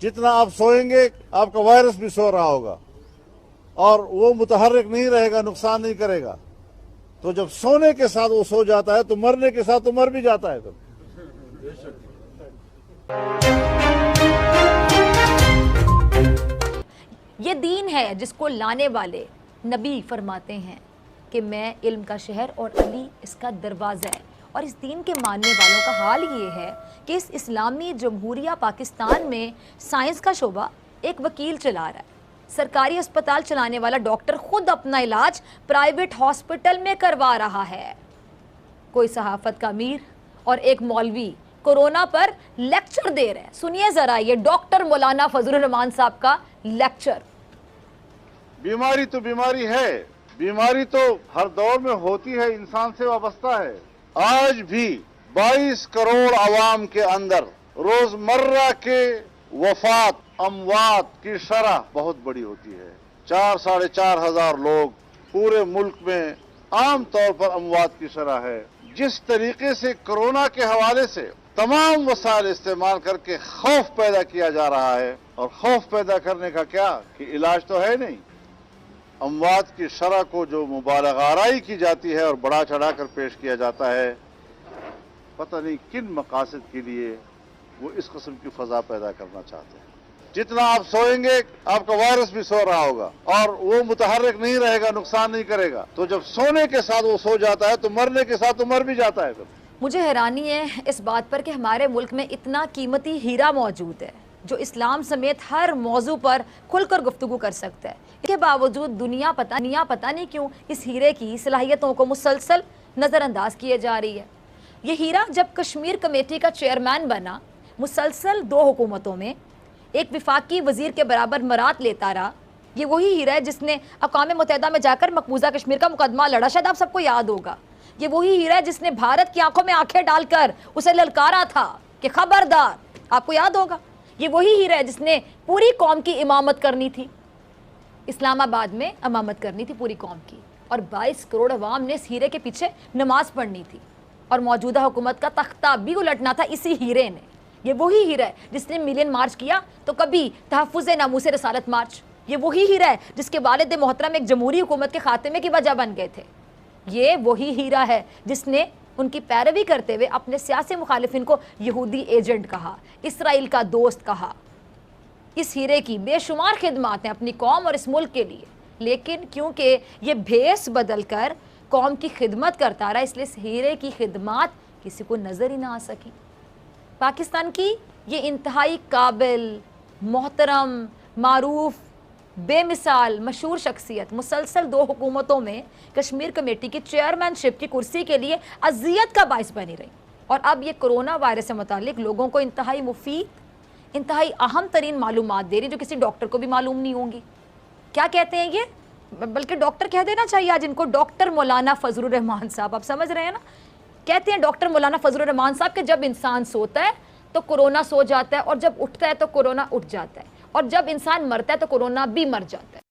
जितना आप सोएंगे आपका वायरस भी सो रहा होगा और वो मुतहर्रिक नहीं रहेगा, नुकसान नहीं करेगा। तो जब सोने के साथ वो सो जाता है तो मरने के साथ तो मर भी जाता है। तो ये दीन है जिसको लाने वाले नबी फरमाते हैं कि मैं इल्म का शहर और अली इसका दरवाज़ा है। और इस दीन के मानने वालों का हाल ये है कि इस इस्लामी जमहूरिया पाकिस्तान में साइंस का शोबा एक वकील चला रहा है। सरकारी अस्पताल चलाने वाला डॉक्टर खुद अपना इलाज प्राइवेट हॉस्पिटल में करवा रहा है। कोई सहाफ़त का अमीर और एक मौलवी कोरोना पर लेक्चर दे रहे हैं। सुनिए ज़रा ये डॉक्टर मौलाना फजलुर रहमान साहब का लेक्चर। बीमारी तो बीमारी है, बीमारी तो हर दौर में होती है, इंसान से वाबस्ता है। आज भी 22 करोड़ आवाम के अंदर रोजमर्रा के वफात अमवात की शरह बहुत बड़ी होती है। 4-4.5 हजार लोग पूरे मुल्क में आम तौर पर अमवात की शरह है। जिस तरीके से कोरोना के हवाले से तमाम वसाइल इस्तेमाल करके खौफ पैदा किया जा रहा है, और खौफ पैदा करने का क्या कि इलाज तो है नहीं। अमवात की शरह को जो मुबालगाराई की जाती है और बढ़ा चढ़ा कर पेश किया जाता है, पता नहीं किन मकासद के लिए वो इस किस्म की फजा पैदा करना चाहते हैं। जितना आप सोएंगे आपका वायरस भी सो रहा होगा और वो मुतहर्रिक नहीं रहेगा, नुकसान नहीं करेगा। तो जब सोने के साथ वो सो जाता है तो मरने के साथ तो मर भी जाता है। मुझे हैरानी है इस बात पर कि हमारे मुल्क में इतना कीमती हीरा मौजूद है जो इस्लाम समेत हर मौजू पर खुलकर गुफ्तगू कर सकता है। इसके बावजूद दुनिया पता नहीं क्यों इस हीरे की सलाहियतों को मुसलसल नज़रअंदाज किए जा रही है। ये हीरा जब कश्मीर कमेटी का चेयरमैन बना, मुसलसल 2 हुकूमतों में एक विफाकी वजीर के बराबर मरात लेता रहा। ये वही हीरा है जिसने अक़वाम मुत्तहिदा में जाकर मकबूजा कश्मीर का मुकदमा लड़ा, शायद आप सबको याद होगा। ये वही हीरा है जिसने भारत की आंखों में आंखें डालकर उसे ललकारा था कि खबरदार, आपको याद होगा। ये वही हीरा है जिसने पूरी कौम की इमामत करनी थी, इस्लामाबाद में इमामत करनी थी पूरी कौम की, और 22 करोड़ अवाम ने इस हीरे के पीछे नमाज पढ़नी थी, और मौजूदा हुकूमत का तख्ता भी उलटना था इसी हीरे ने। ये वही हीरा है जिसने मिलियन मार्च किया तो कभी तहफ़्फ़ुज़ नामूस रसालत मार्च। ये वही हीरा है जिसके वालिद मोहतरम एक जमहूरी हुकूमत के खात्मे की वजह बन गए थे। ये वही हीरा है जिसने उनकी पैरवी करते हुए अपने सियासी मुखालिफिन को यहूदी एजेंट कहा, इसराइल का दोस्त कहा। इस हीरे की बेशुमार खिदमात हैं अपनी कौम और इस मुल्क के लिए, लेकिन क्योंकि ये भेस बदल कर कौम की खिदमत करता रहा, इसलिए इस हीरे की खिदमात किसी को नज़र ही ना आ सकी। पाकिस्तान की ये इंतहाई काबिल, मोहतरम, मारूफ, बेमिसाल, मशहूर शख्सियत मुसलसल 2 हुकूमतों में कश्मीर कमेटी की चेयरमैनशिप की कुर्सी के लिए अजियत का बाइस बनी रही, और अब ये कोरोना वायरस से मुतालिक लोगों को इंतहाई मुफीद, इंतहाई अहम तरीन मालूमात दे रही जो किसी डॉक्टर को भी मालूम नहीं होंगी। क्या कहते हैं ये, बल्कि डॉक्टर कह देना चाहिए आज इनको, डॉक्टर मौलाना फजलुर रहमान साहब। आप समझ रहे हैं ना, कहते हैं डॉक्टर मौलाना फजलुर रहमान साहब कि जब इंसान सोता है तो कोरोना सो जाता है, और जब उठता है तो कोरोना उठ जाता है, और जब इंसान मरता है तो कोरोना भी मर जाता है।